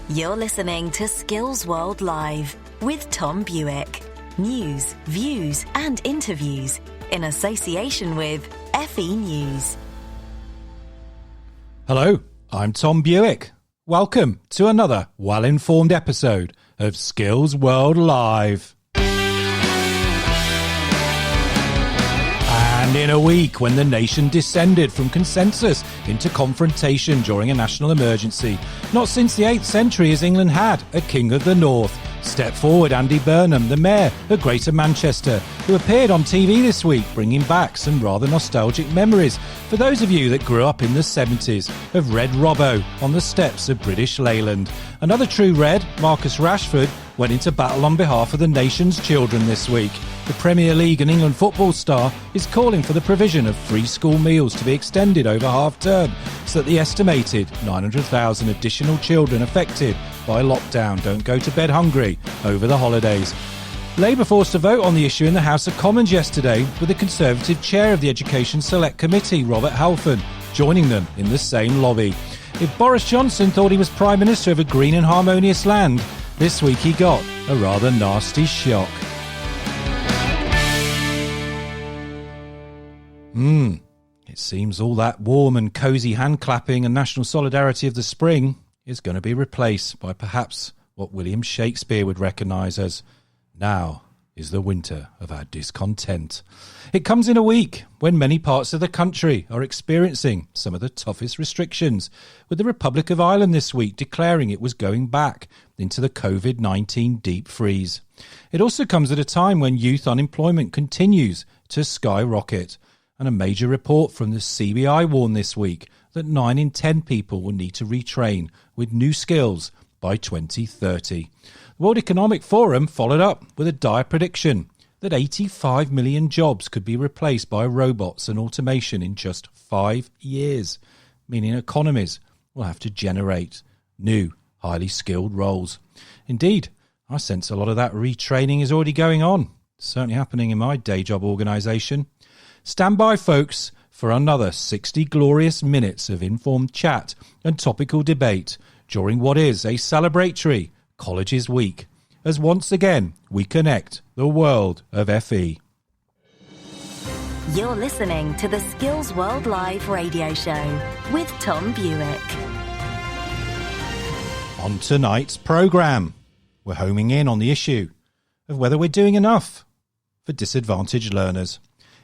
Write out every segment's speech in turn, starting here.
You're listening to Skills World Live with Tom Bewick. News, views and interviews in association with FE News. Hello, I'm Tom Bewick. Welcome to another well-informed episode of Skills World Live. And in a week when the nation descended from consensus into confrontation during a national emergency, not since the 8th century has England had a King of the North. Step forward Andy Burnham, the Mayor of Greater Manchester, who appeared on TV this week, bringing back some rather nostalgic memories for those of you that grew up in the 70s of Red Robbo on the steps of British Leyland. Another true Red, Marcus Rashford, went into battle on behalf of the nation's children this week. The Premier League and England football star is calling for the provision of free school meals to be extended over half-term so that the estimated 900,000 additional children affected by lockdown don't go to bed hungry over the holidays. Labour forced a vote on the issue in the House of Commons yesterday, with the Conservative chair of the Education Select Committee, Robert Halfon, joining them in the same lobby. If Boris Johnson thought he was Prime Minister of a green and harmonious land, this week he got a rather nasty shock. It seems all that warm and cosy hand clapping and national solidarity of the spring is going to be replaced by perhaps what William Shakespeare would recognise as "now is the winter of our discontent." It comes in a week when many parts of the country are experiencing some of the toughest restrictions, with the Republic of Ireland this week declaring it was going back into the COVID-19 deep freeze. It also comes at a time when youth unemployment continues to skyrocket, and a major report from the CBI warned this week that 9 in 10 people will need to retrain with new skills by 2030. The World Economic Forum followed up with a dire prediction that 85 million jobs could be replaced by robots and automation in just 5 years, meaning economies will have to generate new, highly skilled roles. Indeed, I sense a lot of that retraining is already going on. It's certainly happening in my day job organisation. Stand by, folks, for another 60 glorious minutes of informed chat and topical debate during what is a celebratory Colleges Week, as once again we connect the world of FE. You're listening to the Skills World Live radio show with Tom Bewick. On tonight's programme, we're homing in on the issue of whether we're doing enough for disadvantaged learners.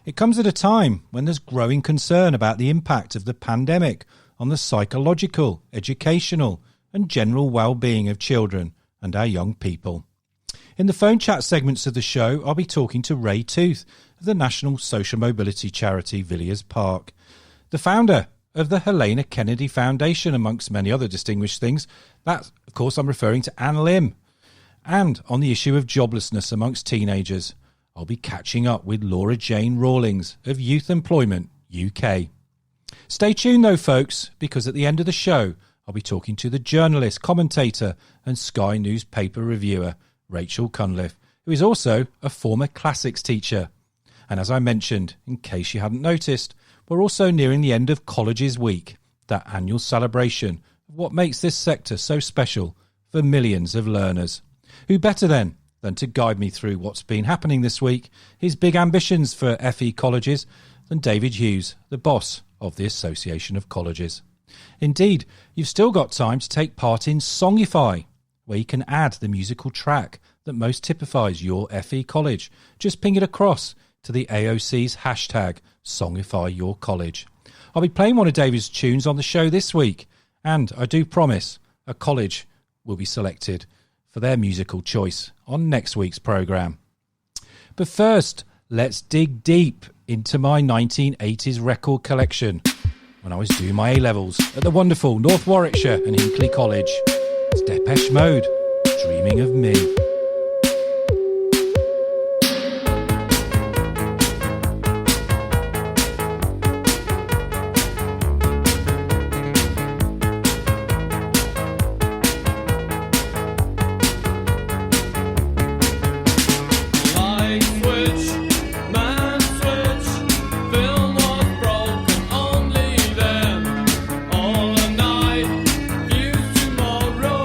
It comes at a time when there's growing concern about the impact of the pandemic on the psychological, educational and general well-being of children and our young people. In the phone chat segments of the show, I'll be talking to Rae Tooth of the national social mobility charity Villiers Park, the founder of the Helena Kennedy Foundation, amongst many other distinguished things. That, of course, I'm referring to Anne Lim. And on the issue of joblessness amongst teenagers, I'll be catching up with Laura Jane Rawlings of Youth Employment UK. Stay tuned though, folks, because at the end of the show, I'll be talking to the journalist, commentator and Sky newspaper reviewer, Rachel Cunliffe, who is also a former classics teacher. And as I mentioned, in case you hadn't noticed, we're also nearing the end of Colleges Week, that annual celebration of what makes this sector so special for millions of learners. Who better then than to guide me through what's been happening this week, his big ambitions for FE colleges, than David Hughes, the boss of the Association of Colleges. Indeed, you've still got time to take part in Songify, where you can add the musical track that most typifies your FE college. Just ping it across to the AOC's hashtag #SongifyYourCollege. I'll be playing one of David's tunes on the show this week, and I do promise a college will be selected for their musical choice on next week's programme. But first, let's dig deep into my 1980s record collection when I was doing my A-levels at the wonderful North Warwickshire and Hinkley College. It's Depeche Mode, Dreaming of Me. All the night, views tomorrow.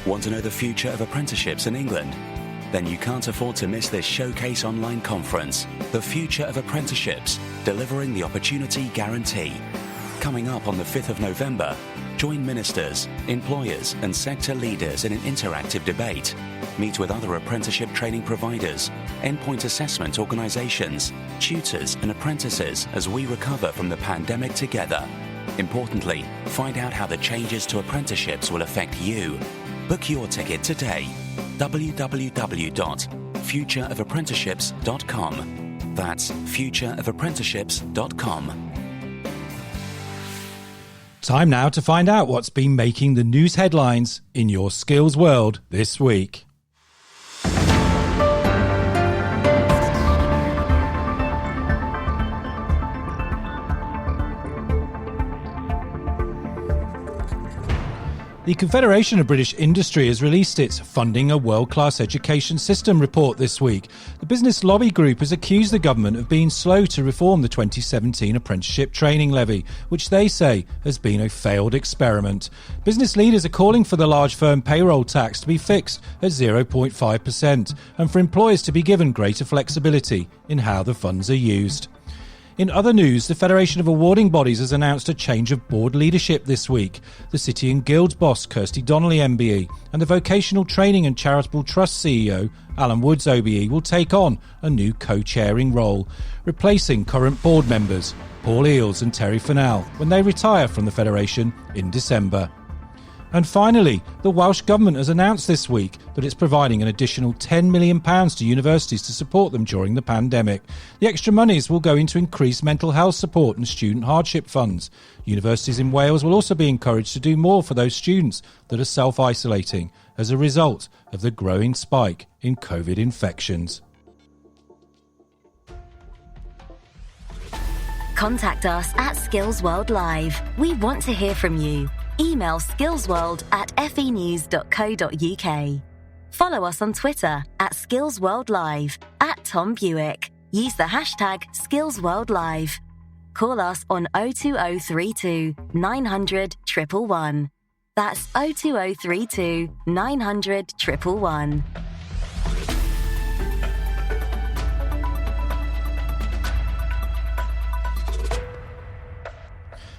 Want to know the future of apprenticeships in England? Then you can't afford to miss this showcase online conference, The Future of Apprenticeships, Delivering the Opportunity Guarantee. Coming up on the 5th of November, join ministers, employers and sector leaders in an interactive debate. Meet with other apprenticeship training providers, endpoint assessment organisations, tutors and apprentices as we recover from the pandemic together. Importantly, find out how the changes to apprenticeships will affect you. Book your ticket today. www.futureofapprenticeships.com. That's futureofapprenticeships.com. Time now to find out what's been making the news headlines in your skills world this week. The Confederation of British Industry has released its Funding a World-Class Education System report this week. The business lobby group has accused the government of being slow to reform the 2017 apprenticeship training levy, which they say has been a failed experiment. Business leaders are calling for the large firm payroll tax to be fixed at 0.5% and for employers to be given greater flexibility in how the funds are used. In other news, the Federation of Awarding Bodies has announced a change of board leadership this week. The City and Guilds boss, Kirsty Donnelly MBE, and the Vocational Training and Charitable Trust CEO, Alan Woods OBE, will take on a new co-chairing role, replacing current board members, Paul Eales and Terry Fennell, when they retire from the Federation in December. And finally, the Welsh Government has announced this week that it's providing an additional £10 million to universities to support them during the pandemic. The extra monies will go into increased mental health support and student hardship funds. Universities in Wales will also be encouraged to do more for those students that are self-isolating as a result of the growing spike in COVID infections. Contact us at Skills World Live. We want to hear from you. Email skillsworld@fenews.co.uk. Follow us on Twitter at skillsworldlive, at Tom Bewick. Use the hashtag skillsworldlive. Call us on 02032 900 111. That's 02032 900 111.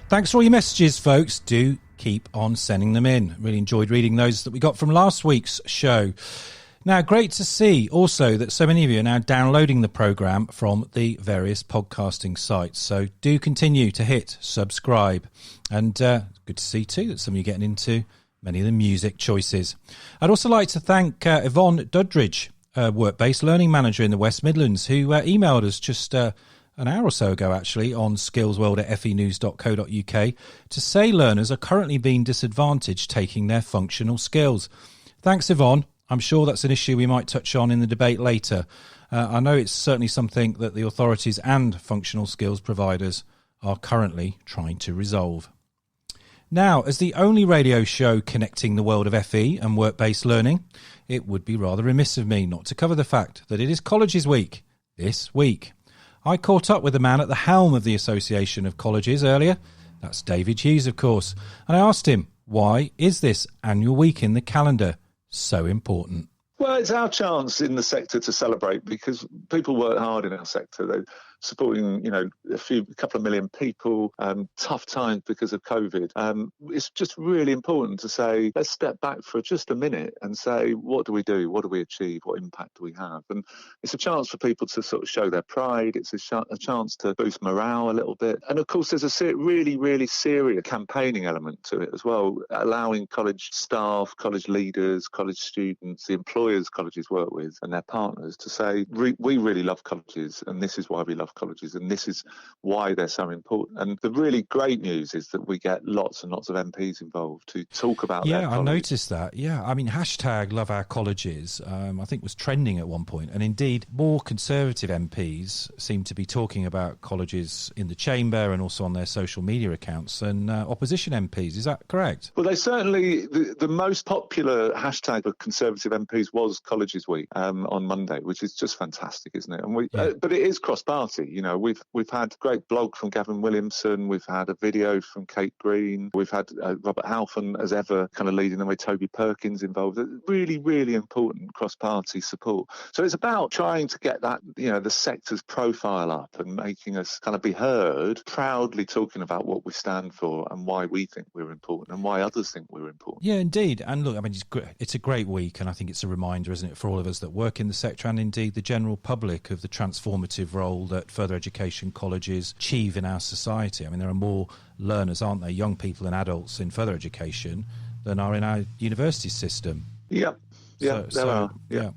Thanks for all your messages, folks. Do keep on sending them in. Really enjoyed reading those that we got from last week's show. Now, great to see also that so many of you are now downloading the programme from the various podcasting sites. So do continue to hit subscribe. And good to see too that some of you are getting into many of the music choices. I'd also like to thank Yvonne Duddridge, Work-Based Learning Manager in the West Midlands, who emailed us just an hour or so ago, actually, on skillsworld@fenews.co.uk to say learners are currently being disadvantaged taking their functional skills. Thanks, Yvonne. I'm sure that's an issue we might touch on in the debate later. I know it's certainly something that the authorities and functional skills providers are currently trying to resolve. Now, as the only radio show connecting the world of FE and work-based learning, it would be rather remiss of me not to cover the fact that it is Colleges Week this week. I caught up with the man at the helm of the Association of Colleges earlier. That's David Hughes, of course. And I asked him, why is this annual week in the calendar so important? Well, it's our chance in the sector to celebrate because people work hard in our sector. They're supporting, a couple of million people, tough times because of COVID. It's just really important to say, let's step back for just a minute and say, what do we do? What do we achieve? What impact do we have? And it's a chance for people to sort of show their pride. It's a chance to boost morale a little bit. And of course, there's a really, really serious campaigning element to it as well, allowing college staff, college leaders, college students, the employers colleges work with and their partners to say, we really love colleges and this is why we love colleges and this is why they're so important. And the really great news is that we get lots and lots of MPs involved to talk about their college. I noticed that. Yeah, I mean, hashtag Love Our Colleges, I think was trending at one point. And indeed, more Conservative MPs seem to be talking about colleges in the chamber and also on their social media accounts than opposition MPs. Is that correct? Well, they certainly, the most popular hashtag of Conservative MPs was Colleges Week on Monday, which is just fantastic, isn't it? And but it is cross-party. policy. You know, we've had a great blog from Gavin Williamson, we've had a video from Kate Green, we've had Robert Halfon as ever kind of leading the way, Toby Perkins involved. Really, really important cross-party support. So it's about trying to get that, you know, the sector's profile up and making us kind of be heard, proudly talking about what we stand for and why we think we're important and why others think we're important. Yeah, indeed. And look, I mean, it's a great week, and I think it's a reminder, isn't it, for all of us that work in the sector and indeed the general public of the transformative role that further education colleges achieve in our society. I mean, there are more learners, aren't there, young people and adults in further education than are in our university system. Yeah. Yeah, there are. Yeah.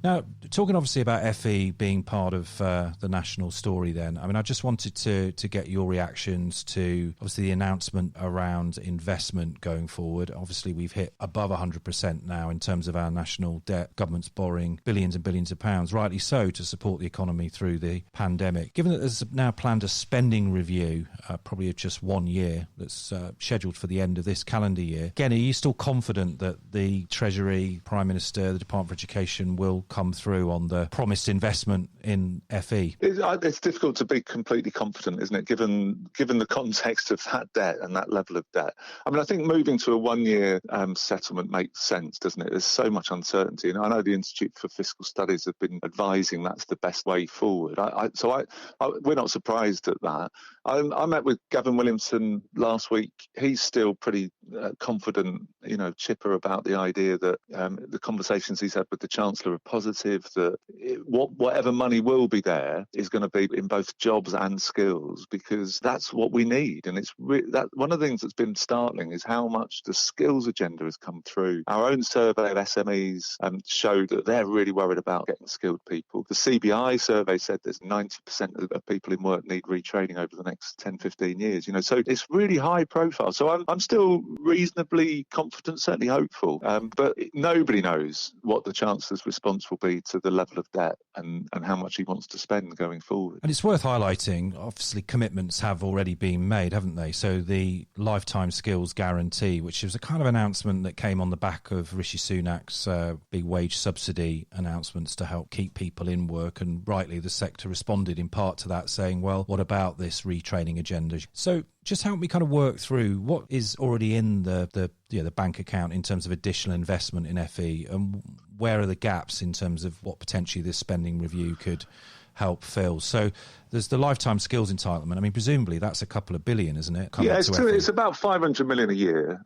Now, talking obviously about FE being part of the national story then, I mean, I just wanted to get your reactions to, obviously, the announcement around investment going forward. Obviously, we've hit above 100% now in terms of our national debt. Government's borrowing billions and billions of pounds, rightly so, to support the economy through the pandemic. Given that there's now planned a spending review, probably of just 1 year, that's scheduled for the end of this calendar year, again, are you still confident that the Treasury, Prime Minister, the Department for Education will come through on the promised investment in FE? It's difficult to be completely confident, isn't it, given the context of that debt and that level of debt. I mean, I think moving to a 1 year settlement makes sense, doesn't it? There's so much uncertainty. And I know the Institute for Fiscal Studies have been advising that's the best way forward. We're not surprised at that. I met with Gavin Williamson last week. He's still pretty confident, you know, chipper about the idea that the conversations he's had with the Chancellor are positive, that whatever money will be there is going to be in both jobs and skills, because that's what we need. And it's that one of the things that's been startling is how much the skills agenda has come through. Our own survey of SMEs showed that they're really worried about getting skilled people. The CBI survey said there's 90% of people in work need retraining over the next 10, 15 years. You know, so it's really high profile. So I'm still reasonably confident, certainly hopeful. But nobody knows what the Chancellor's response will be to the level of debt and how much he wants to spend going forward. And it's worth highlighting, obviously, commitments have already been made, haven't they? So the lifetime skills guarantee, which was a kind of announcement that came on the back of Rishi Sunak's big wage subsidy announcements to help keep people in work. And rightly, the sector responded in part to that, saying, well, what about this retraining agenda? So just help me kind of work through what is already in the bank account in terms of additional investment in FE, and where are the gaps in terms of what potentially this spending review could help fill. So there's the lifetime skills entitlement. I mean, presumably that's a couple of billion, isn't it? Yeah, it's about 500 million a year.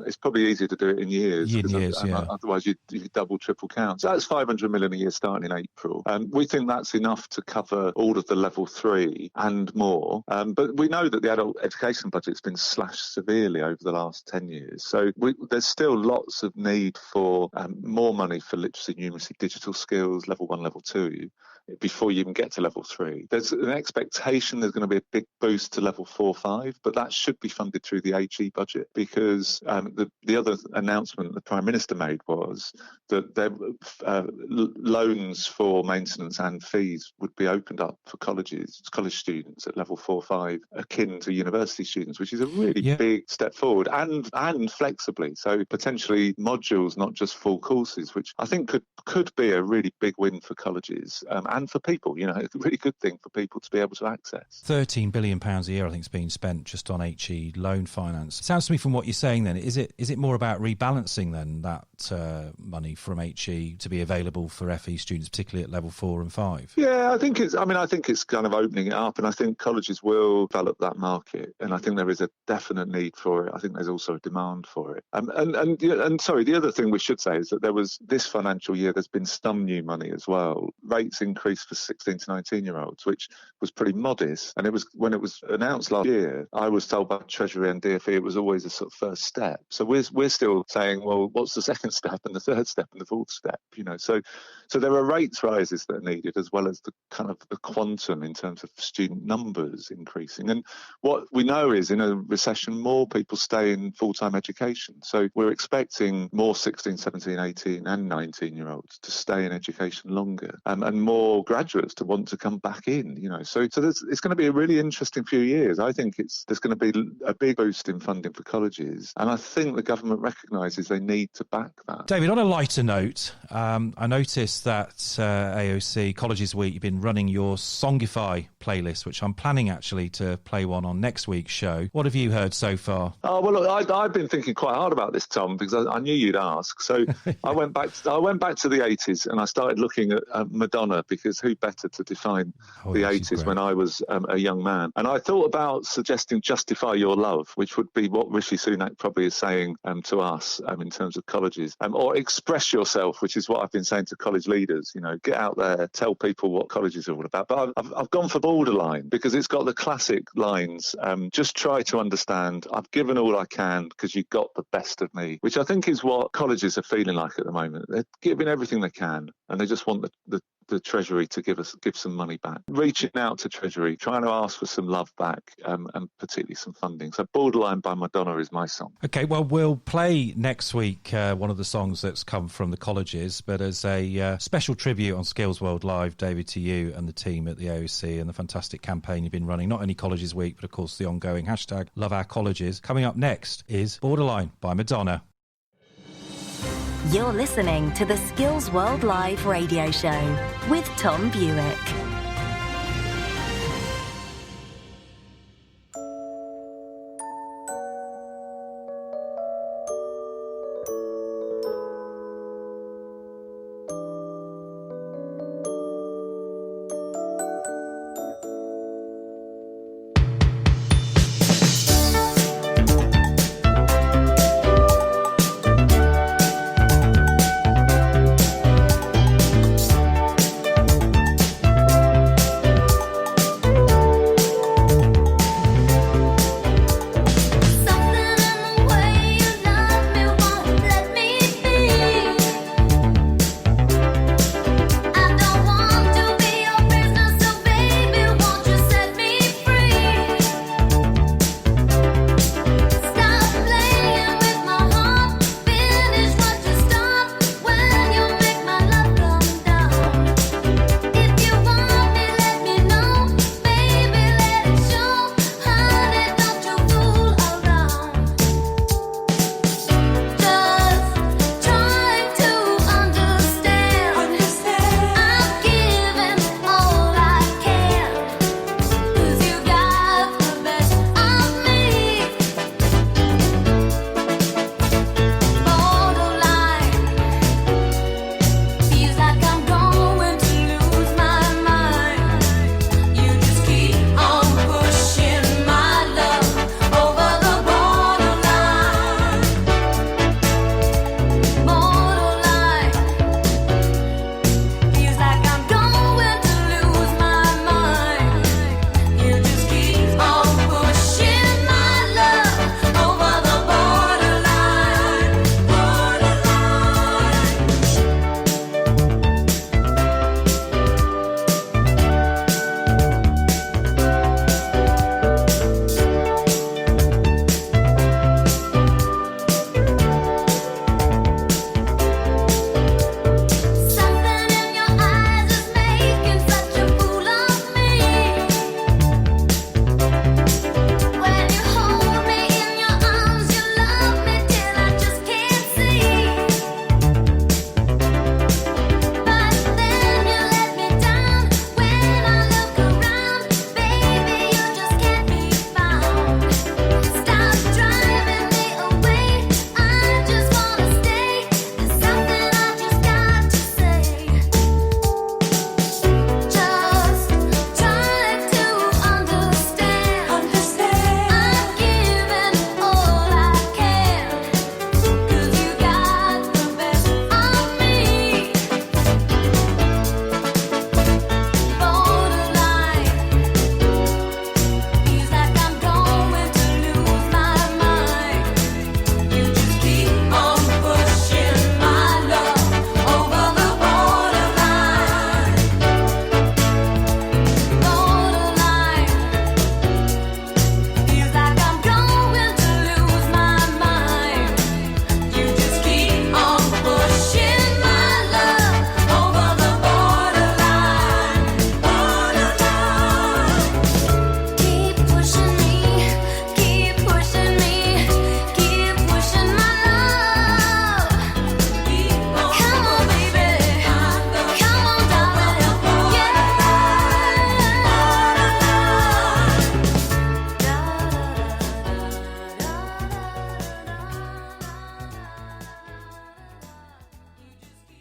It's probably easier to do it in years. Otherwise you double, triple count. So that's 500 million a year starting in April. We think that's enough to cover all of the level 3 and more. But we know that the adult education budget's been slashed severely over the last 10 years. So there's still lots of need for more money for literacy, numeracy, digital skills, level 1, level 2, before you even get to level 3. There's an expectation there's going to be a big boost to level 4, 5, but that should be funded through the HE budget, because the other announcement the Prime Minister made was that loans for maintenance and fees would be opened up for college students at level 4, 5, akin to university students, which is a really big step forward, and flexibly. So potentially modules, not just full courses, which I think could be a really big win for colleges and for people. You know, it's a really good thing for people to be able to access. £13 billion a year, I think, is being spent just on HE loan finance. It sounds to me from what you're saying then, is it more about rebalancing then that money from HE to be available for FE students, particularly at level 4 and 5? Yeah, I think it's kind of opening it up, and I think colleges will develop that market, and I think there is a definite need for it. I think there's also a demand for it. And sorry, the other thing we should say is that there was this financial year, there's been some new money as well. Rates increased for 16 to 19-year-olds, which was pretty modest. And it was when it was announced last year, I was told by Treasury and DfE it was always a sort of first step. So we're still saying, well, what's the second step and the third step and the fourth step? You know, so there are rates rises that are needed, as well as the kind of the quantum in terms of student numbers increasing. And what we know is, in a recession, more people stay in full-time education. So we're expecting more 16, 17, 18 and 19-year-olds to stay in education longer, and more more graduates to want to come back in, So it's going to be a really interesting few years. I think there's going to be a big boost in funding for colleges, and I think the government recognises they need to back that. David, on a lighter note, I noticed that AOC Colleges Week, you've been running your Songify playlist, which I'm planning actually to play one on next week's show. What have you heard so far? Oh, well, look, I've been thinking quite hard about this, Tom, because I knew you'd ask. So I went back to the 80s and I started looking at Madonna, because who better to define the 80s when I was a young man? And I thought about suggesting Justify Your Love, which would be what Rishi Sunak probably is saying to us in terms of colleges, or Express Yourself, which is what I've been saying to college leaders. Get out there, tell people what colleges are all about. But I've gone for Borderline because it's got the classic lines. Just try to understand. I've given all I can because you got the best of me, which I think is what colleges are feeling like at the moment. They're giving everything they can, and they just want the Treasury to give some money back. Reaching out to Treasury, trying to ask for some love back, and particularly some funding. So Borderline by Madonna is my song. Okay, well, we'll play next week one of the songs that's come from the colleges, but as a special tribute on Skills World Live, David, to you and the team at the AOC and the fantastic campaign you've been running, not only Colleges Week, but of course the ongoing hashtag Love Our Colleges. Coming up next is Borderline by Madonna. You're listening to the Skills World Live radio show with Tom Bewick.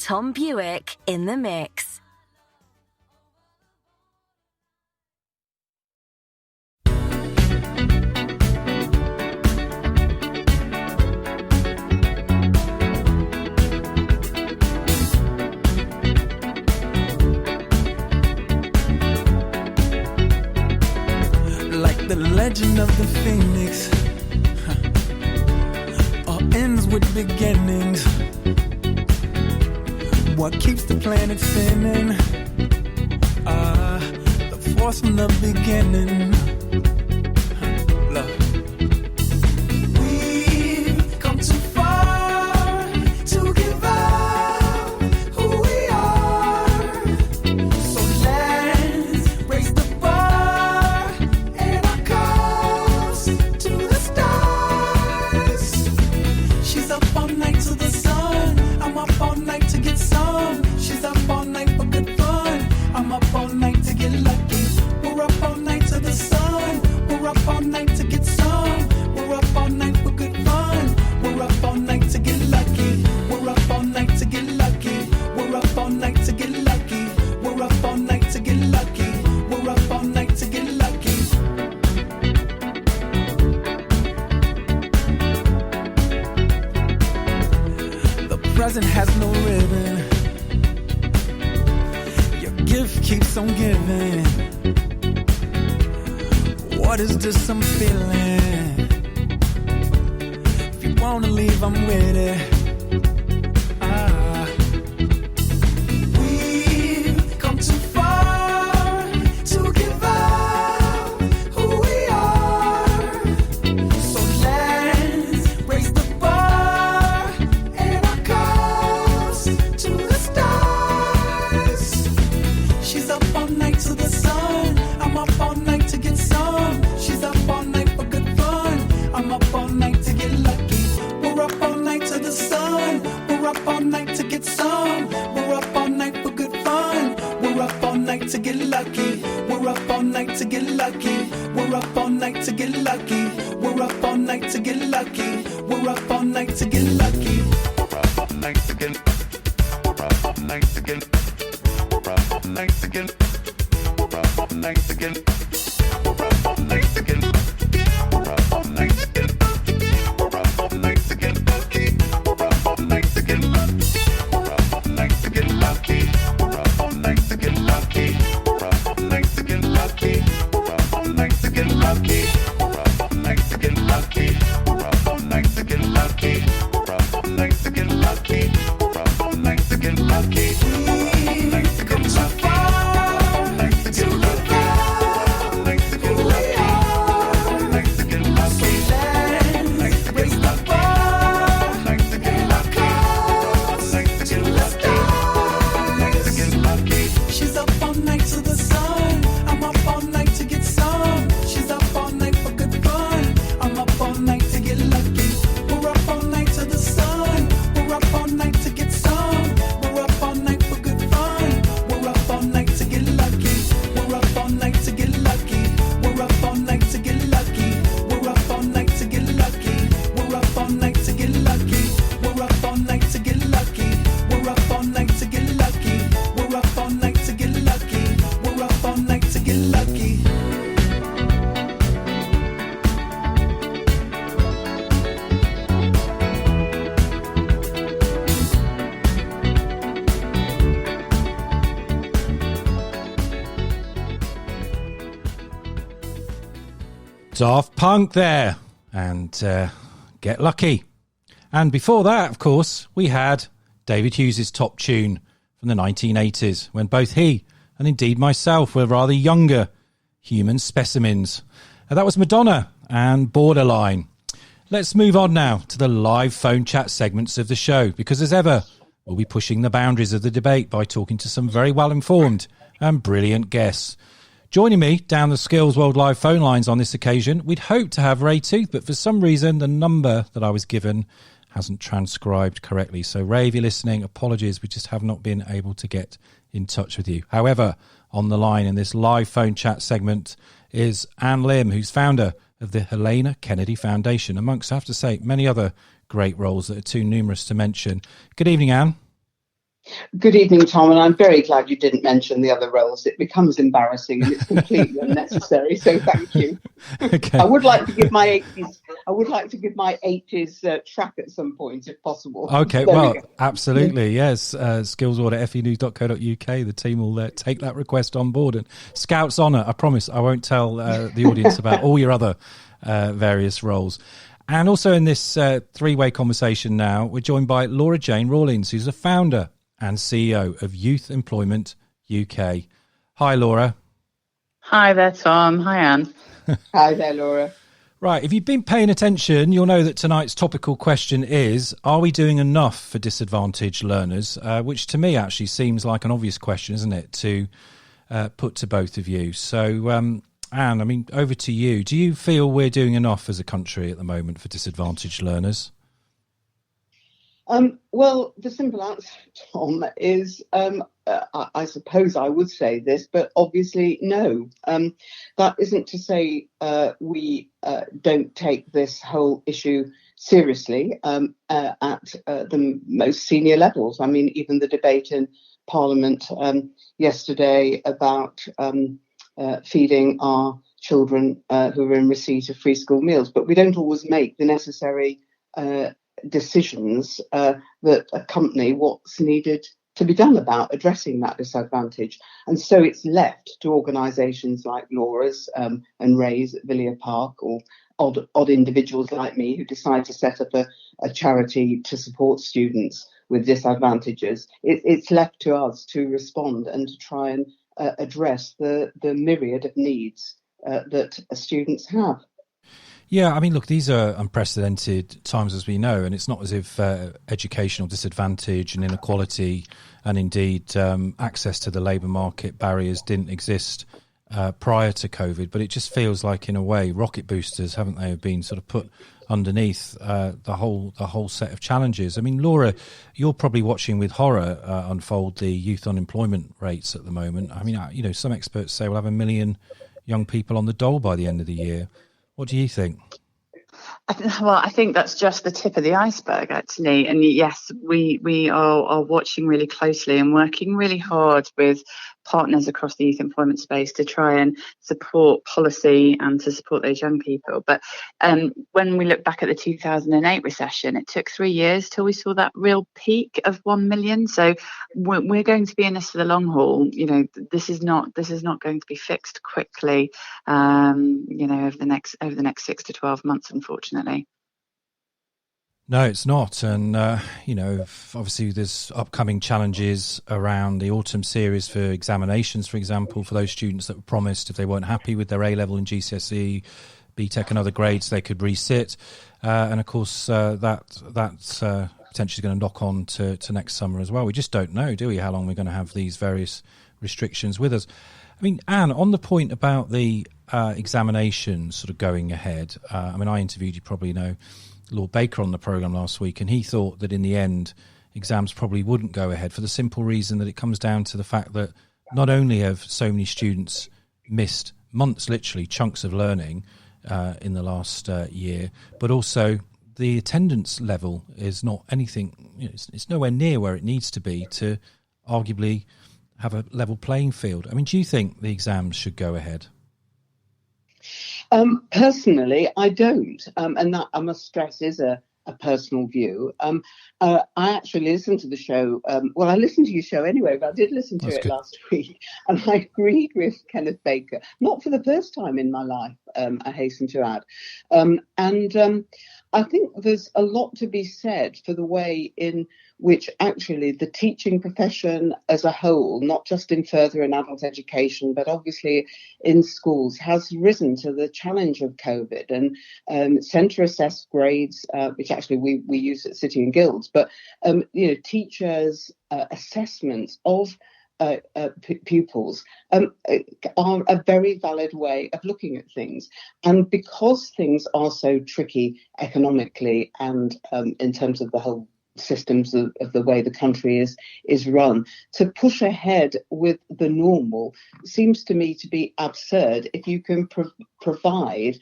Tom Bewick in the mix. Like the legend of the Phoenix, all ends with beginnings. What keeps the planet spinning? The force from the beginning. Love. We've come too far to give up who we are. So let's raise the bar and our cups to the stars. She's up all night to the sun. I'm up all night to get some. She's up all night for good fun. I'm up all night to get lucky. We're up all night to the sun. We're up all night to get some. We're up all night for good fun. We're up all night to get lucky. We're up all night to get lucky. We're up all night to get lucky. We're up all night to get lucky. We're up all night to get lucky. The present has no ribbon. Your gift keeps on giving. What is this I'm feeling? If you wanna leave, I'm with it. We've come too far to give up who we are. So let's raise the bar and our cups to the stars. She's up all night to the sun. I'm up all night to get some. She's up all night for good fun. I'm up all night to get lucky. We're up all night to the sun. We're up all night to get some. We're up all night for good fun. We're up all night to get lucky. We're up all night to get lucky. We're up all night to get lucky. We're up all night to get lucky. We're up all night to get lucky. We're up all night to get. We're up all night to get. We're up all night to get. We're up all night to get. We're up all night to get. We're up all night to get. We're up all night to get lucky. We're up all night to get lucky. We're up all night to get lucky. We're up all night to get lucky. We're up all night to get lucky. We're up all night to get lucky. We're up all night to get lucky. We're up all night to get lucky. We're up all night to get lucky. We're up all night to get lucky. We've come too far to give up who we are. So let's raise the bar and our cups to the stars. She's up all night to the sun. I'm up all night to get some. She's up all night for good fun. I'm up all night to get lucky. We're up all night to the sun. We're up all night to get some. We're up all night for good fun. We're up all night to get lucky. We're up all night to get lucky. We're up all night to get lucky. We're up all night to get lucky. We're up all night to get lucky. We're up all night to get lucky. We're up all night to get lucky. We're up all night to get lucky. We're up all night to get lucky. Daft Punk there, and Get Lucky. And before that, of course, we had David Hughes' top tune from the 1980s, when both he and indeed myself were rather younger human specimens. And that was Madonna and Borderline. Let's move on now to the live phone chat segments of the show, because as ever, we'll be pushing the boundaries of the debate by talking to some very well-informed and brilliant guests. Joining me down the Skills World Live phone lines on this occasion, we'd hoped to have Rae Tooth, but for some reason the number that I was given hasn't transcribed correctly. So Rae, if you're listening, apologies, we just have not been able to get in touch with you. However, on the line in this live phone chat segment is Anne Lim, who's founder of the Helena Kennedy Foundation, amongst, I have to say, many other great roles that are too numerous to mention. Good evening, Anne. Good evening, Tom, and I'm very glad you didn't mention the other roles. It becomes embarrassing and it's completely unnecessary. So thank you. Okay. I would like to give my 80s. I would like to give my 80s track at some point, if possible. Okay, There we well, go. absolutely, yes. skillsward@fenews.co.uk. The team will take that request on board. And Scout's honour, I promise I won't tell the audience about all your other various roles. And also in this three-way conversation now, we're joined by Laura Jane Rawlings, who's the founder and CEO of Youth Employment UK. Hi, Laura. Hi there, Tom. Hi, Anne. Hi there, Laura. Right, if you've been paying attention, you'll know that tonight's topical question is, are we doing enough for disadvantaged learners? Which to me actually seems like an obvious question, isn't it, to put to both of you. So, Anne, I mean, over to you. Do you feel we're doing enough as a country at the moment for disadvantaged learners? Well, the simple answer, Tom, is I suppose I would say this, but obviously no. That isn't to say we don't take this whole issue seriously at the most senior levels. I mean, even the debate in Parliament yesterday about feeding our children who are in receipt of free school meals, but we don't always make the necessary decisions that accompany what's needed to be done about addressing that disadvantage. And so it's left to organisations like Laura's and Rae's at Villiers Park, or odd individuals like me who decide to set up a charity to support students with disadvantages. It's left to us to respond and to try and address the myriad of needs that students have. Yeah, I mean, look, these are unprecedented times, as we know, and it's not as if educational disadvantage and inequality and indeed access to the labour market barriers didn't exist prior to COVID, but it just feels like, in a way, rocket boosters, haven't they, have been sort of put underneath the whole set of challenges. I mean, Laura, you're probably watching with horror unfold the youth unemployment rates at the moment. I mean, you know, some experts say we'll have 1 million young people on the dole by the end of the year. What do you think? I think that's just the tip of the iceberg, actually. And yes, we are watching really closely and working really hard with partners across the youth employment space to try and support policy and to support those young people. But when we look back at the 2008 recession, it took 3 years till we saw that real peak of 1 million. So we're going to be in this for the long haul. You know, this is not going to be fixed quickly. You know, over the next 6 to 12 months, unfortunately. No, it's not. And, you know, obviously there's upcoming challenges around the autumn series for examinations, for example, for those students that were promised if they weren't happy with their A-level and GCSE, BTEC and other grades, they could resit. And, of course, that's potentially going to knock on to next summer as well. We just don't know, do we, how long we're going to have these various restrictions with us. I mean, Anne, on the point about the examinations sort of going ahead, I mean, I interviewed, you probably know, Lord Baker on the programme last week, and he thought that in the end exams probably wouldn't go ahead for the simple reason that it comes down to the fact that not only have so many students missed months, literally chunks of learning in the last year, but also the attendance level is not anything, you know, it's nowhere near where it needs to be to arguably have a level playing field. I mean, do you think the exams should go ahead? Personally, I don't, and that, I must stress, is a personal view. I actually listened to the show. Well, I listened to your show anyway, but I did listen to it last week, and I agreed with Kenneth Baker, not for the first time in my life, I hasten to add. And I think there's a lot to be said for the way in which actually the teaching profession as a whole, not just in further and adult education, but obviously in schools, has risen to the challenge of COVID. And centre assessed grades, which actually we use at City and Guilds, but you know, teachers' assessments of pupils are a very valid way of looking at things. And because things are so tricky economically and in terms of the whole systems of the way the country is run, to push ahead with the normal seems to me to be absurd if you can provide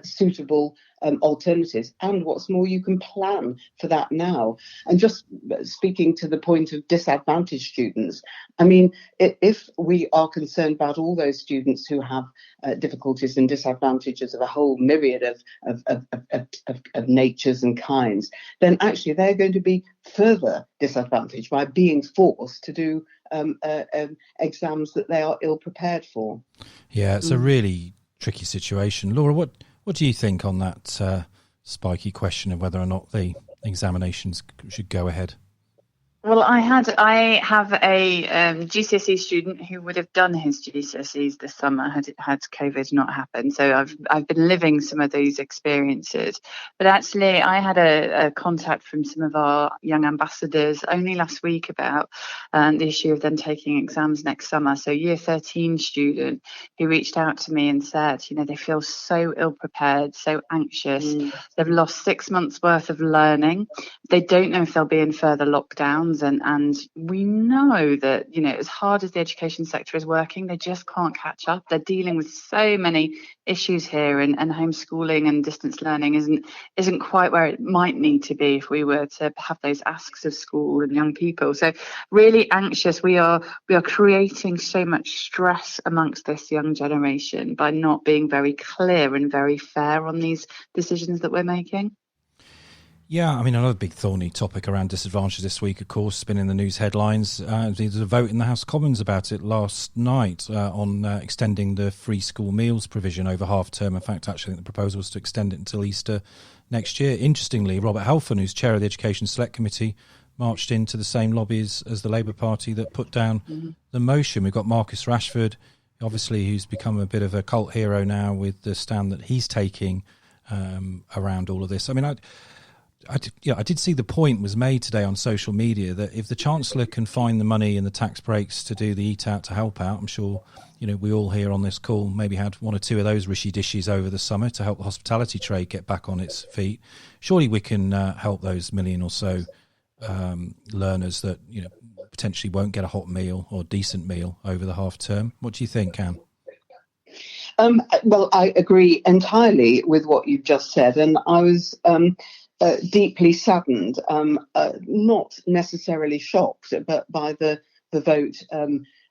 suitable alternatives. And what's more, you can plan for that now. And just speaking to the point of disadvantaged students, I mean, if we are concerned about all those students who have difficulties and disadvantages of a whole myriad of natures and kinds, then actually they're going to be further disadvantaged by being forced to do exams that they are ill prepared for. Yeah, it's a really tricky situation. Laura, what do you think on that spiky question of whether or not the examinations should go ahead? Well, I have a GCSE student who would have done his GCSEs this summer had COVID not happened. So I've been living some of these experiences. But actually, I had a contact from some of our young ambassadors only last week about the issue of them taking exams next summer. So year 13 student who reached out to me and said, they feel so ill prepared, so anxious. They've lost 6 months worth of learning. They don't know if they'll be in further lockdowns. And we know that, as hard as the education sector is working, they just can't catch up. They're dealing with so many issues here, and homeschooling and distance learning isn't quite where it might need to be if we were to have those asks of school and young people. So really anxious. We are creating so much stress amongst this young generation by not being very clear and very fair on these decisions that we're making. Yeah, I mean, another big thorny topic around disadvantage this week, of course, has been in the news headlines. There was a vote in the House of Commons about it last night on extending the free school meals provision over half term. In fact, actually, I think the proposal was to extend it until Easter next year. Interestingly, Robert Halfon, who's chair of the Education Select Committee, marched into the same lobbies as the Labour Party that put down the motion. We've got Marcus Rashford, obviously, who's become a bit of a cult hero now with the stand that he's taking around all of this. I mean, I did see the point was made today on social media that if the Chancellor can find the money and the tax breaks to do the Eat Out to help out, I'm sure, we all here on this call maybe had one or two of those rishy dishes over the summer to help the hospitality trade get back on its feet. Surely we can help those million or so learners that, potentially won't get a hot meal or decent meal over the half term. What do you think, Anne? Well, I agree entirely with what you've just said. And I was deeply saddened, not necessarily shocked, but by the vote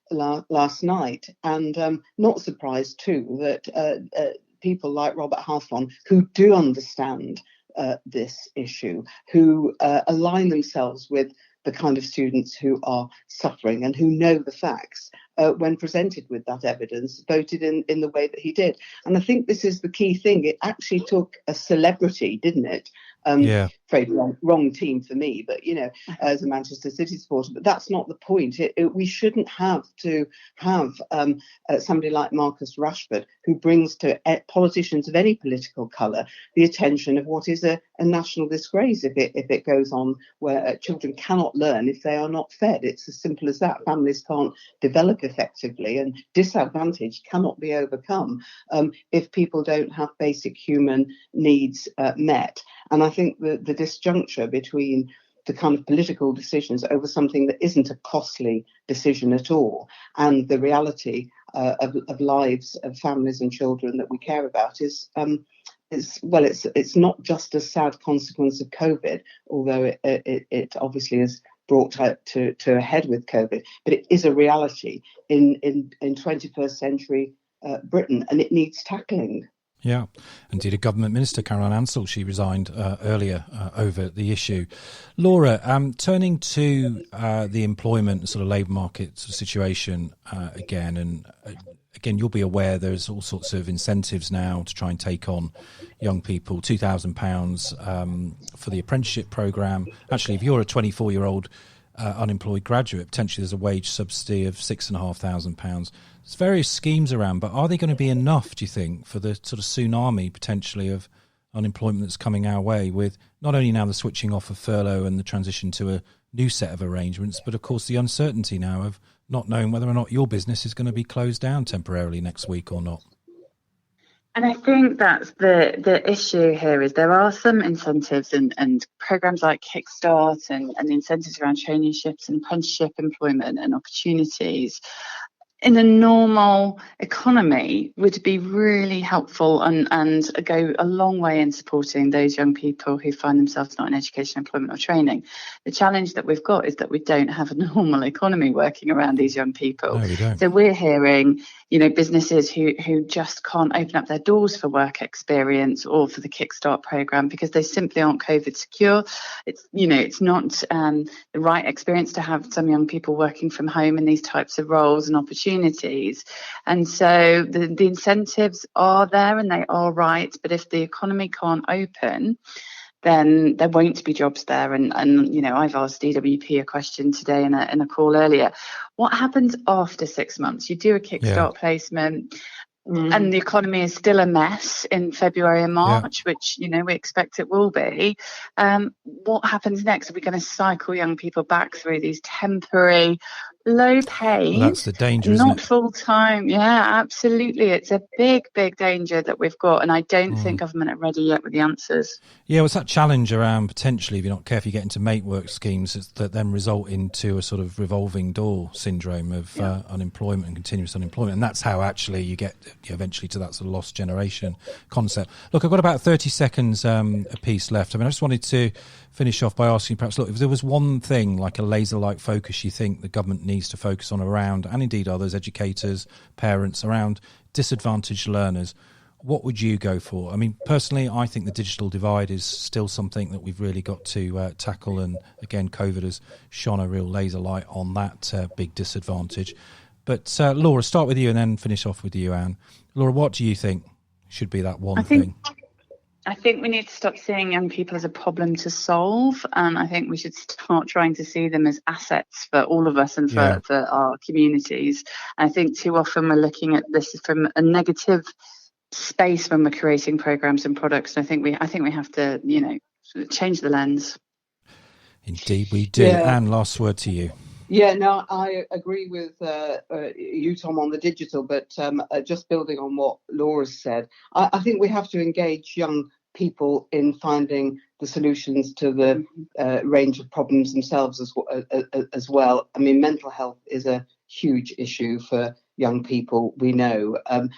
last night, and not surprised too that people like Robert Halfon, who do understand this issue, who align themselves with the kind of students who are suffering and who know the facts, when presented with that evidence, voted in the way that he did. And I think this is the key thing. It actually took a celebrity, didn't it? Afraid wrong team for me, but as a Manchester City supporter, but that's not the point. We shouldn't have to have somebody like Marcus Rashford, who brings to politicians of any political colour the attention of what is a national disgrace if it goes on, where children cannot learn if they are not fed. It's as simple as that. Families can't develop effectively, and disadvantage cannot be overcome if people don't have basic human needs met. And I think the disjuncture between the kind of political decisions over something that isn't a costly decision at all and the reality of lives of families and children that we care about is it's not just a sad consequence of COVID, although it obviously is brought to a head with COVID, but it is a reality in 21st century Britain, and it needs tackling. Yeah, indeed, a government minister, Caroline Ansell, she resigned earlier over the issue. Laura, turning to the employment sort of labour market sort of situation again, and again, you'll be aware there's all sorts of incentives now to try and take on young people, £2,000 for the apprenticeship programme. Actually, if you're a 24-year-old unemployed graduate, potentially there's a wage subsidy of £6,500. There's various schemes around, but are they going to be enough, do you think, for the sort of tsunami potentially of unemployment that's coming our way, with not only now the switching off of furlough and the transition to a new set of arrangements, but of course the uncertainty now of not knowing whether or not your business is going to be closed down temporarily next week or not? And I think that's the issue here is there are some incentives and programs like Kickstart and incentives around traineeships and apprenticeship employment and opportunities. in a normal economy would be really helpful and go a long way in supporting those young people who find themselves not in education, employment or training. The challenge that we've got is that we don't have a normal economy working around these young people. No, we don't. So we're hearing, you know, businesses who just can't open up their doors for work experience or for the Kickstart programme because they simply aren't COVID secure. It's, you know, it's not the right experience to have some young people working from home in these types of roles and opportunities. And so the incentives are there and they are right. But if the economy can't open, then there won't be jobs there. And you know, I've asked DWP a question today in a call earlier. What happens after 6 months? You do a Kickstart placement and the economy is still a mess in February and March, which, you know, we expect it will be. What happens next? Are we going to cycle young people back through these temporary, low paid, that's the danger, not full time? Yeah, absolutely. It's a big danger that we've got, and I don't think government are ready yet with the answers. Yeah, well, it's that challenge around potentially, if you're not careful, you get into make work schemes that then result into a sort of revolving door syndrome of unemployment and continuous unemployment, and that's how actually you get eventually to that sort of lost generation concept. Look, I've got about 30 seconds a piece left. I mean, I just wanted to finish off by asking, perhaps, look, if there was one thing, like a laser-like focus you think the government needs to focus on around, and indeed others, educators, parents, around disadvantaged learners, what would you go for? I mean, personally, I think the digital divide is still something that we've really got to tackle, and again, COVID has shone a real laser light on that big disadvantage. But Laura, start with you and then finish off with you, Anne. Laura, what do you think should be that one thing? I think we need to stop seeing young people as a problem to solve. I think we should start trying to see them as assets for all of us and for our communities. I think too often we're looking at this from a negative space when we're creating programs and products. And I think we have to, you know, change the lens. Indeed we do. Anne, last word to you. Yeah, no, I agree with you, Tom, on the digital, but just building on what Laura said, I think we have to engage young people in finding the solutions to the range of problems themselves as well. I mean, mental health is a huge issue for young people, we know. So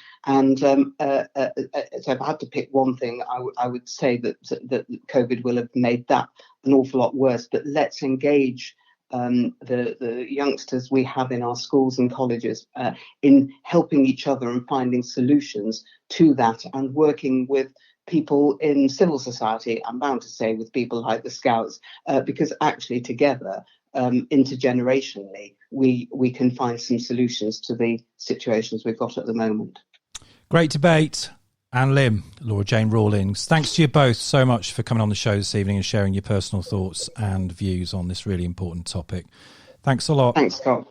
if I had to pick one thing, I would say that COVID will have made that an awful lot worse. But let's engage the youngsters we have in our schools and colleges in helping each other and finding solutions to that, and working with people in civil society, I'm bound to say with people like the Scouts, because actually together, intergenerationally, we can find some solutions to the situations we've got at the moment. Great debate. Anne Lim, Laura Jane Rawlings, thanks to you both so much for coming on the show this evening and sharing your personal thoughts and views on this really important topic. Thanks a lot. Thanks, Scott.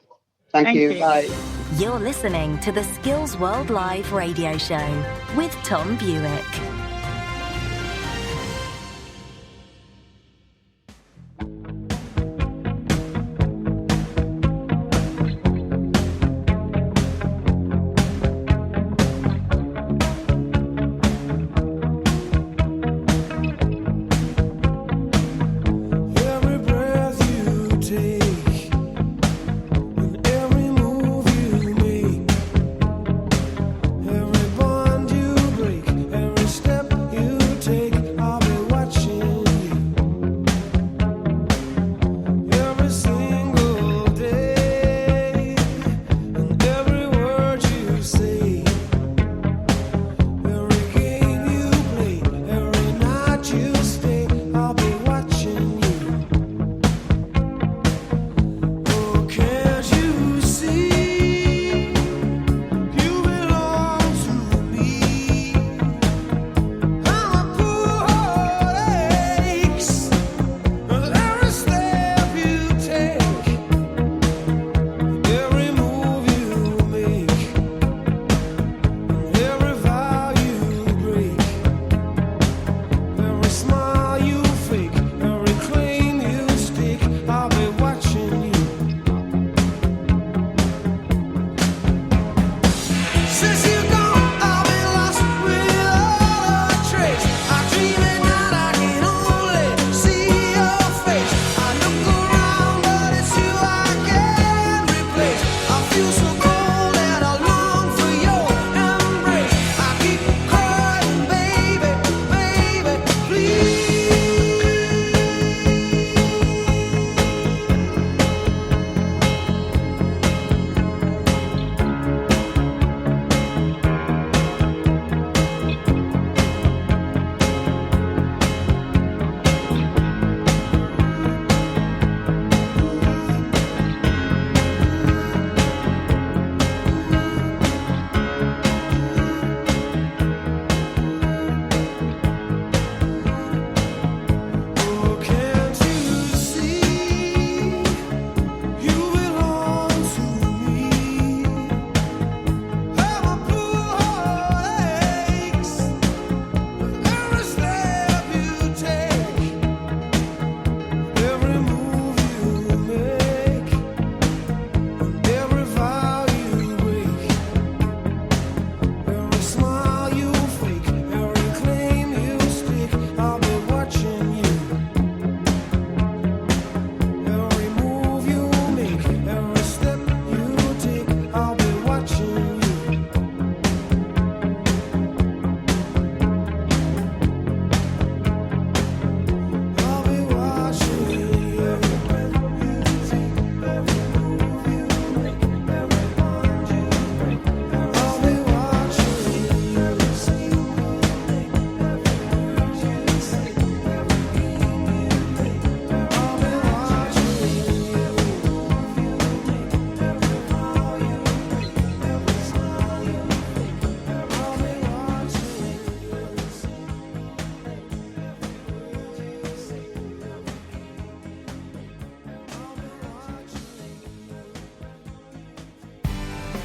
Thank you. Bye. You're listening to the Skills World Live radio show with Tom Bewick. Step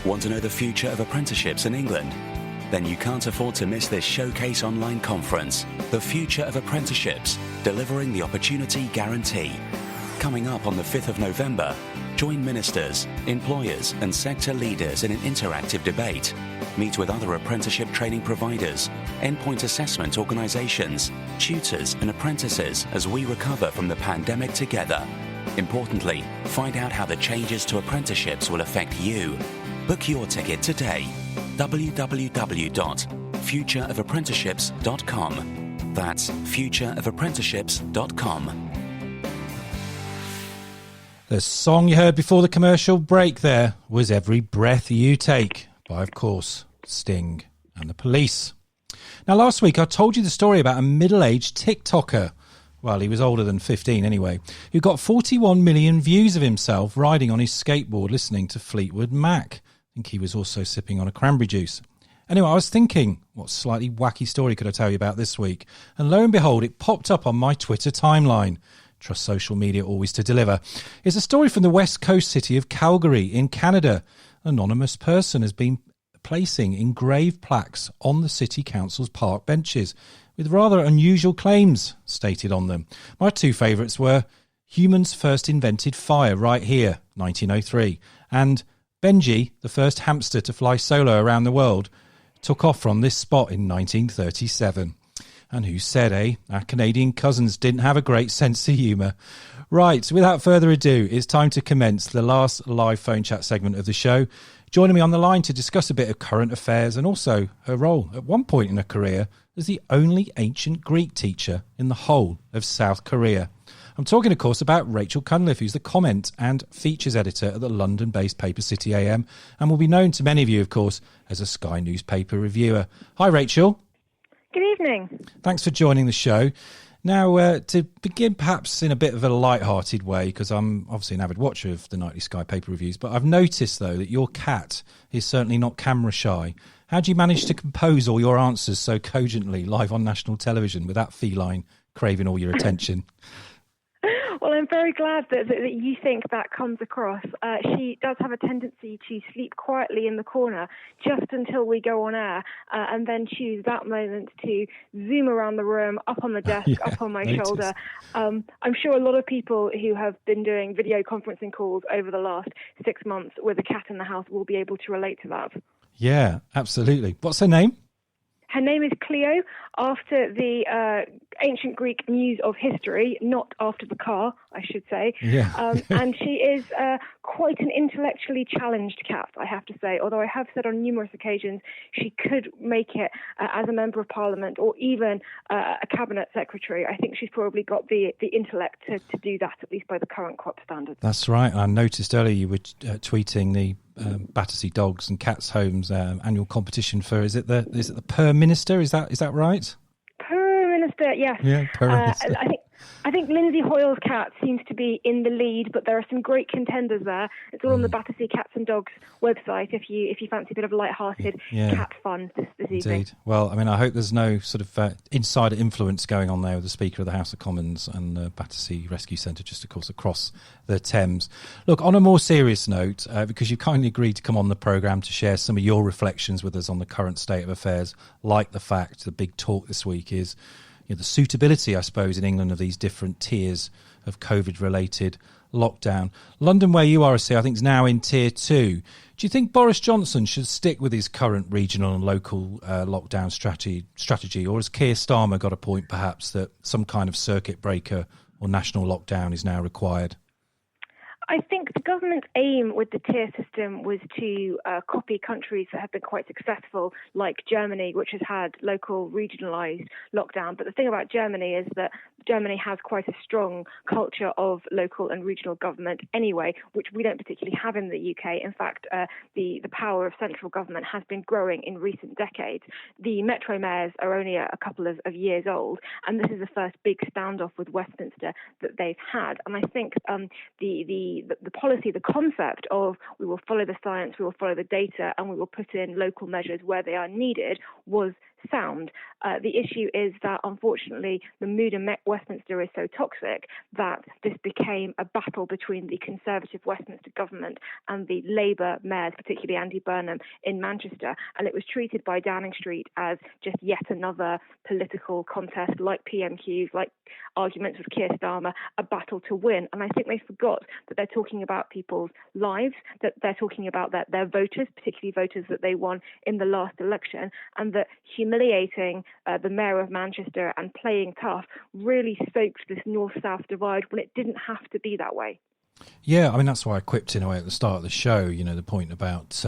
Want to know the future of apprenticeships in England? Then you can't afford to miss this showcase online conference, The Future of Apprenticeships, Delivering the Opportunity Guarantee. Coming up on the 5th of November, join ministers, employers and sector leaders in an interactive debate. Meet with other apprenticeship training providers, endpoint assessment organisations, tutors and apprentices as we recover from the pandemic together. Importantly, find out how the changes to apprenticeships will affect you. Book your ticket today. www.futureofapprenticeships.com. That's futureofapprenticeships.com. The song you heard before the commercial break there was Every Breath You Take by, of course, Sting and the Police. Now, last week I told you the story about a middle-aged TikToker. Well, he was older than 15 anyway, who got 41 million views of himself riding on his skateboard listening to Fleetwood Mac. I think he was also sipping on a cranberry juice. Anyway, I was thinking, what slightly wacky story could I tell you about this week? And lo and behold, it popped up on my Twitter timeline. Trust social media always to deliver. It's a story from the west coast city of Calgary in Canada. An anonymous person has been placing engraved plaques on the city council's park benches with rather unusual claims stated on them. My two favourites were humans first invented fire right here, 1903, and Benji, the first hamster to fly solo around the world, took off from this spot in 1937. And who said, eh? Our Canadian cousins didn't have a great sense of humour. Right, without further ado, it's time to commence the last live phone chat segment of the show. Joining me on the line to discuss a bit of current affairs and also her role at one point in her career as the only ancient Greek teacher in the whole of South Korea. I'm talking, of course, about Rachel Cunliffe, who's the comment and features editor at the London-based paper City AM and will be known to many of you, of course, as a Sky newspaper reviewer. Hi, Rachel. Good evening. Thanks for joining the show. Now, to begin perhaps in a bit of a light-hearted way, because I'm obviously an avid watcher of the nightly Sky paper reviews, but I've noticed, though, that your cat is certainly not camera shy. How do you manage to compose all your answers so cogently live on national television with that feline craving all your attention? Well, I'm very glad that you think that comes across. She does have a tendency to sleep quietly in the corner just until we go on air and then choose that moment to zoom around the room, up on the desk, up on my shoulder. I'm sure a lot of people who have been doing video conferencing calls over the last 6 months with a cat in the house will be able to relate to that. Yeah, absolutely. What's her name? Her name is Cleo, after the ancient Greek muse of history, not after the car, I should say. Yeah. And she is quite an intellectually challenged cat, I have to say, although I have said on numerous occasions she could make it as a member of parliament or even a cabinet secretary. I think she's probably got the intellect to do that, at least by the current crop standards. That's right. I noticed earlier you were tweeting the Battersea Dogs and Cats Homes annual competition for, is it the Per Minister? Is that right? Per Minister, yes. Yeah, Per Minister. I think Lindsay Hoyle's cat seems to be in the lead, but there are some great contenders there. It's all on the Battersea Cats and Dogs website if you fancy a bit of light-hearted cat fun this evening. Indeed. Well, I mean, I hope there's no sort of insider influence going on there with the Speaker of the House of Commons and the Battersea Rescue Centre, just, of course, across the Thames. Look, on a more serious note, because you kindly agreed to come on the programme to share some of your reflections with us on the current state of affairs, like the fact the big talk this week is the suitability, I suppose, in England of these different tiers of COVID-related lockdown. London, where you are, I think, is now in tier 2. Do you think Boris Johnson should stick with his current regional and local lockdown strategy, or has Keir Starmer got a point, perhaps, that some kind of circuit breaker or national lockdown is now required? I think the government's aim with the tier system was to copy countries that have been quite successful, like Germany, which has had local regionalised lockdown. But the thing about Germany is that Germany has quite a strong culture of local and regional government anyway, which we don't particularly have in the UK. In fact, the power of central government has been growing in recent decades. The metro mayors are only a couple of years old, and this is the first big standoff with Westminster that they've had. And I think the policy, the concept of we will follow the science, we will follow the data, and we will put in local measures where they are needed was sound. The issue is that, unfortunately, the mood in Westminster is so toxic that this became a battle between the Conservative Westminster government and the Labour mayors, particularly Andy Burnham in Manchester, and it was treated by Downing Street as just yet another political contest like PM Hughes, like arguments with Keir Starmer, a battle to win. And I think they forgot that they're talking about people's lives, that they're talking about their voters, particularly voters that they won in the last election, and that humiliating the mayor of Manchester and playing tough really stoked this north-south divide when it didn't have to be that way. Yeah, I mean, that's why I quipped in a way at the start of the show, the point about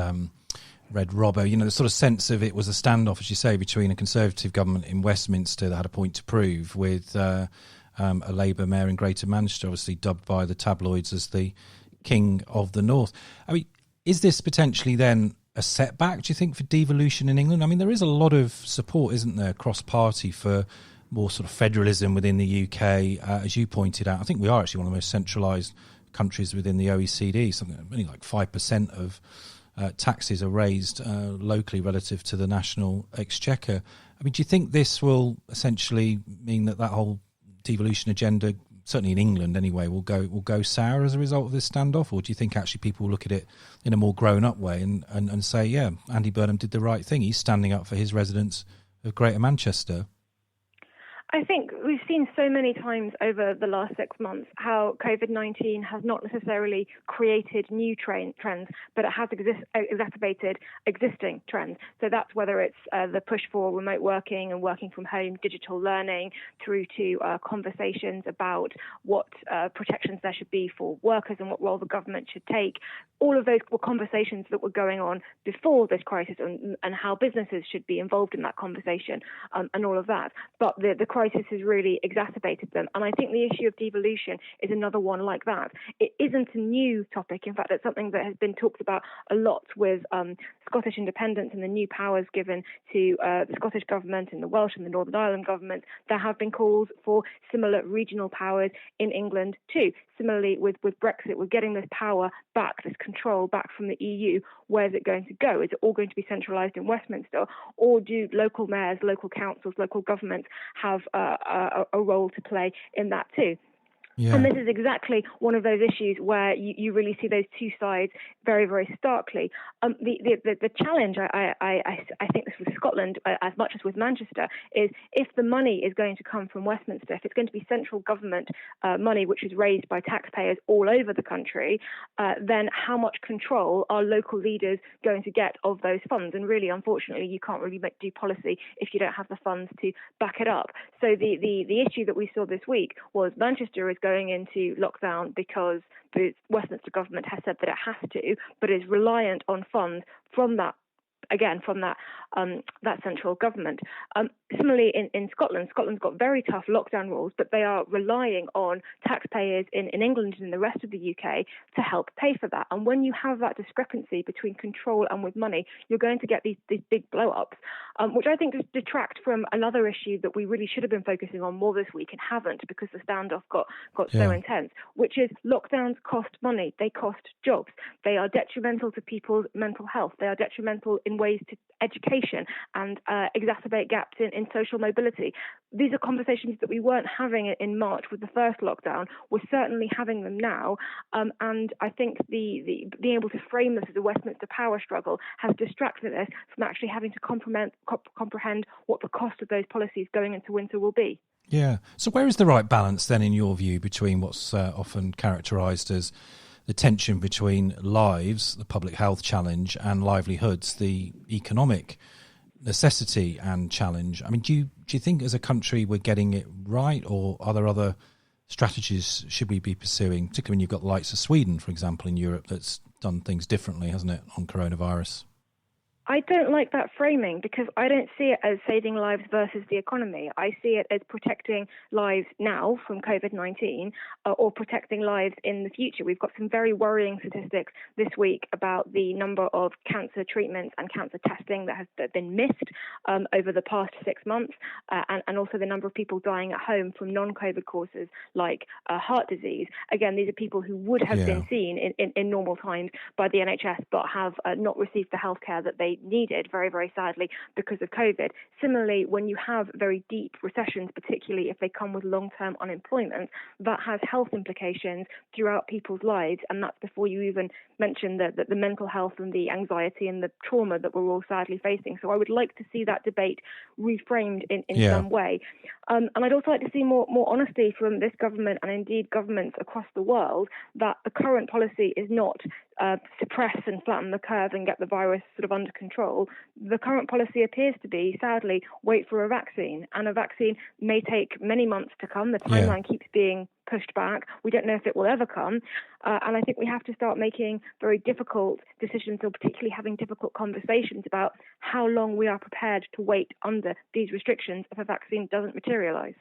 Red Robbo, the sort of sense of it was a standoff, as you say, between a Conservative government in Westminster that had a point to prove with a Labour mayor in Greater Manchester, obviously dubbed by the tabloids as the King of the North. I mean, is this potentially then a setback, do you think, for devolution in England? I mean, there is a lot of support, isn't there, cross-party for more sort of federalism within the UK, as you pointed out. I think we are actually one of the most centralised countries within the OECD. Something only like 5% of taxes are raised locally relative to the national exchequer. I mean, do you think this will essentially mean that whole devolution agenda, certainly in England anyway, will go sour as a result of this standoff? Or do you think actually people will look at it in a more grown-up way and say, yeah, Andy Burnham did the right thing. He's standing up for his residents of Greater Manchester? I think we've seen so many times over the last 6 months how COVID-19 has not necessarily created new trends, but it has exacerbated existing trends. So that's whether it's the push for remote working and working from home, digital learning, through to conversations about what protections there should be for workers and what role the government should take. All of those were conversations that were going on before this crisis, and how businesses should be involved in that conversation, and all of that. But the crisis has really exacerbated them. And I think the issue of devolution is another one like that. It isn't a new topic. In fact, it's something that has been talked about a lot with Scottish independence and the new powers given to the Scottish government and the Welsh and the Northern Ireland government. There have been calls for similar regional powers in England too. Similarly, with Brexit, we're getting this power back, this control back from the EU. Where's it going to go? Is it all going to be centralised in Westminster? Or do local mayors, local councils, local governments have a role to play in that too? Yeah. And this is exactly one of those issues where you really see those two sides very, very starkly. The challenge, I think this with Scotland, as much as with Manchester, is if the money is going to come from Westminster, if it's going to be central government money which is raised by taxpayers all over the country, then how much control are local leaders going to get of those funds? And really, unfortunately, you can't really do policy if you don't have the funds to back it up. So the issue that we saw this week was Manchester is going into lockdown because the Westminster government has said that it has to, but is reliant on funds from that central government. Similarly, in Scotland, Scotland's got very tough lockdown rules, but they are relying on taxpayers in England and in the rest of the UK to help pay for that. And when you have that discrepancy between control and with money, you're going to get these big blow-ups, which I think detract from another issue that we really should have been focusing on more this week and haven't, because the standoff got so intense, which is lockdowns cost money. They cost jobs. They are detrimental to people's mental health. They are detrimental in ways to education and exacerbate gaps in social mobility. These are conversations that we weren't having in March with the first lockdown. We're certainly having them now. And I think the being able to frame this as a Westminster power struggle has distracted us from actually having to comprehend what the cost of those policies going into winter will be. Yeah. So where is the right balance then, in your view, between what's often characterised as the tension between lives, the public health challenge, and livelihoods, the economic necessity and challenge? I mean, do you think as a country we're getting it right, or are there other strategies should we be pursuing, particularly when you've got the likes of Sweden, for example, in Europe, that's done things differently, hasn't it, on coronavirus? I don't like that framing, because I don't see it as saving lives versus the economy. I see it as protecting lives now from COVID-19 or protecting lives in the future. We've got some very worrying statistics this week about the number of cancer treatments and cancer testing that has been missed over the past 6 months, and also the number of people dying at home from non-COVID causes like heart disease. Again, these are people who would have been seen in normal times by the NHS but have not received the healthcare that they they needed, very, very sadly, because of COVID. Similarly, when you have very deep recessions, particularly if they come with long-term unemployment, that has health implications throughout people's lives, and that's before you even mention the mental health and the anxiety and the trauma that we're all sadly facing. So I would like to see that debate reframed in some way. And I'd also like to see more honesty from this government and indeed governments across the world that the current policy is not suppress and flatten the curve and get the virus sort of under control. The current policy appears to be, sadly, wait for a vaccine. And a vaccine may take many months to come. The timeline keeps being pushed back. We don't know if it will ever come. And I think we have to start making very difficult decisions, or particularly having difficult conversations about how long we are prepared to wait under these restrictions if a vaccine doesn't materialise.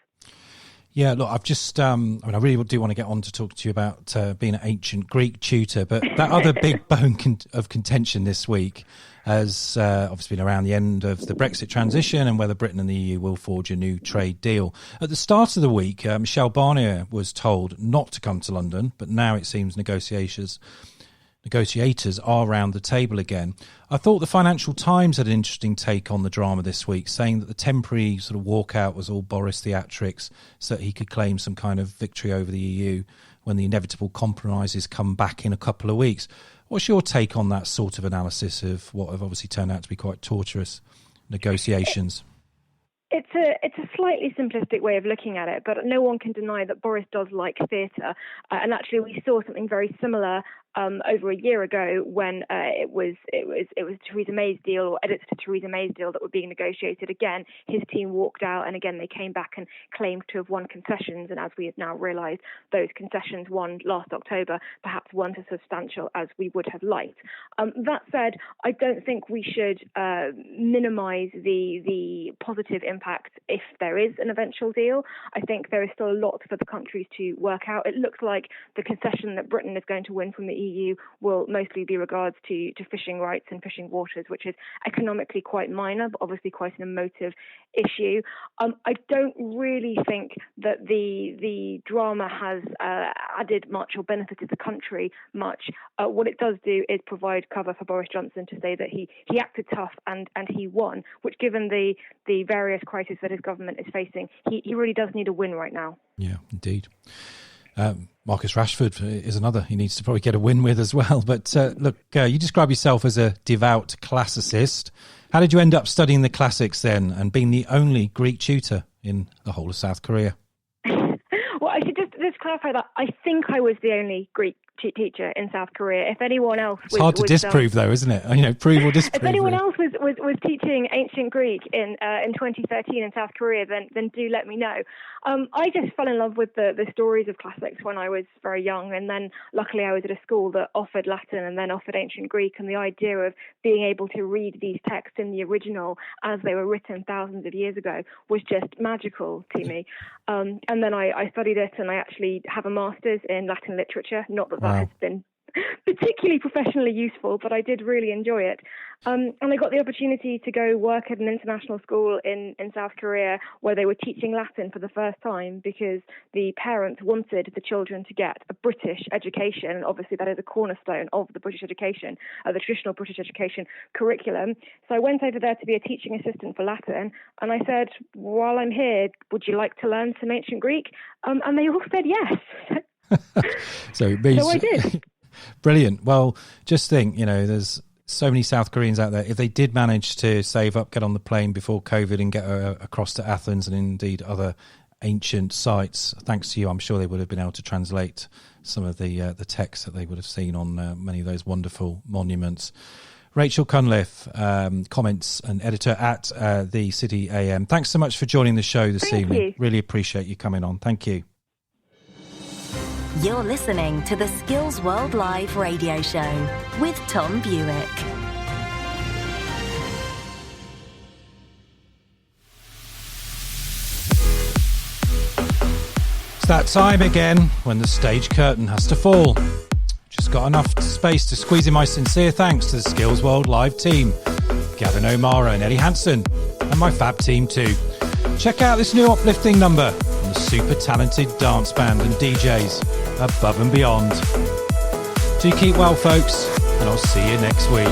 Yeah, look, I've just, I really do want to get on to talk to you about being an ancient Greek tutor, but that other big bone of contention this week has obviously been around the end of the Brexit transition and whether Britain and the EU will forge a new trade deal. At the start of the week, Michel Barnier was told not to come to London, but now it seems negotiators are around the table again. I thought the Financial Times had an interesting take on the drama this week, saying that the temporary sort of walkout was all Boris theatrics so that he could claim some kind of victory over the EU when the inevitable compromises come back in a couple of weeks. What's your take on that sort of analysis of what have obviously turned out to be quite torturous negotiations? It's a slightly simplistic way of looking at it, but no one can deny that Boris does like theatre. And actually, we saw something very similar over a year ago when it was Theresa May's deal, or edits to Theresa May's deal, that were being negotiated. Again, his team walked out, and again they came back and claimed to have won concessions. And as we have now realised, those concessions won last October perhaps weren't as substantial as we would have liked. That said, I don't think we should minimise the positive impact if there is an eventual deal. I think there is still a lot for the countries to work out. It looks like the concession that Britain is going to win from the EU will mostly be regards to fishing rights and fishing waters, which is economically quite minor, but obviously quite an emotive issue. I don't really think that the drama has added much or benefited the country much. What it does do is provide cover for Boris Johnson to say that he acted tough and he won, which, given the various crises that his government is facing, he really does need a win right now. Yeah, indeed. Marcus Rashford is another he needs to probably get a win with as well. But look, you describe yourself as a devout classicist. How did you end up studying the classics then and being the only Greek tutor in the whole of South Korea? Well, I should just clarify that I think I was the only Greek teacher in South Korea. If anyone else was, it's hard to disprove though, isn't it? You know, prove or disprove. If anyone else was teaching ancient Greek in 2013 in South Korea, then do let me know. I just fell in love with the stories of classics when I was very young, and then luckily I was at a school that offered Latin and then offered ancient Greek, and the idea of being able to read these texts in the original as they were written thousands of years ago was just magical to me. And then I studied it, and I actually have a master's in Latin literature. Not that that has been particularly professionally useful, but I did really enjoy it. And I got the opportunity to go work at an international school in South Korea where they were teaching Latin for the first time because the parents wanted the children to get a British education. And obviously that is a cornerstone of the British education, the traditional British education curriculum. So I went over there to be a teaching assistant for Latin. And I said, while I'm here, would you like to learn some ancient Greek? And they all said yes. So I did. Brilliant. Well, just think, there's so many South Koreans out there. If they did manage to save up, get on the plane before COVID and get across to Athens and indeed other ancient sites, thanks to you, I'm sure they would have been able to translate some of the texts that they would have seen on many of those wonderful monuments. Rachel Cunliffe, comments and editor at the City AM. Thanks so much for joining the show this evening. You. Really appreciate you coming on. Thank you. You're listening to the Skills World Live radio show with Tom Bewick. It's that time again when the stage curtain has to fall. Just got enough space to squeeze in my sincere thanks to the Skills World Live team, Gavin O'Mara and Eddie Hansen, and my fab team too. Check out this new uplifting number from the super talented dance band and DJs Above and Beyond. Do keep well, folks, and I'll see you next week.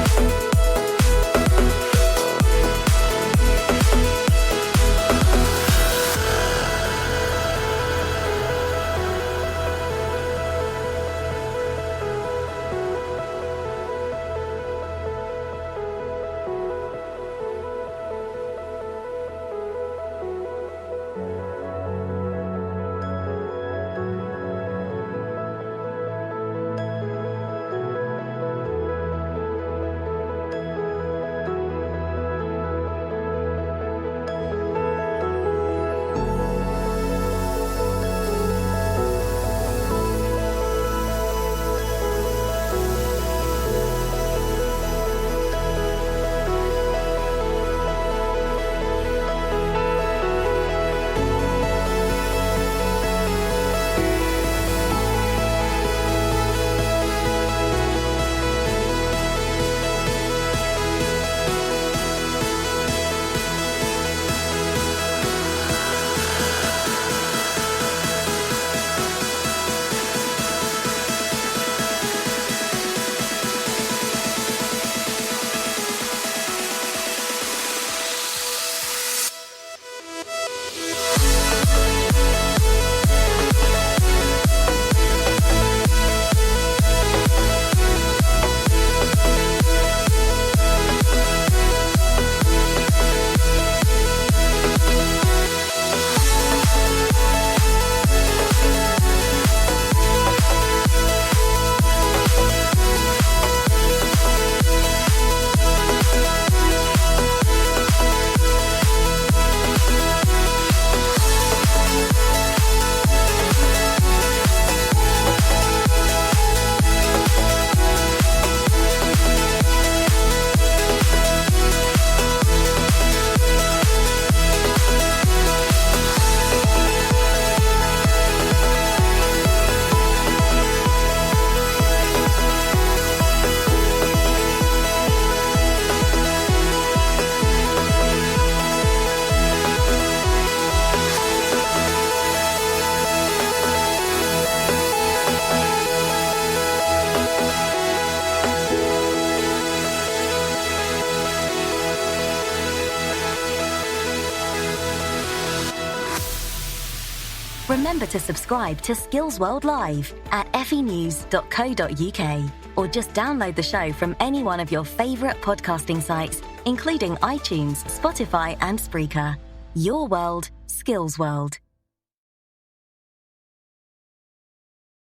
Remember to subscribe to Skills World Live at fenews.co.uk or just download the show from any one of your favourite podcasting sites, including iTunes, Spotify and Spreaker. Your world, Skills World.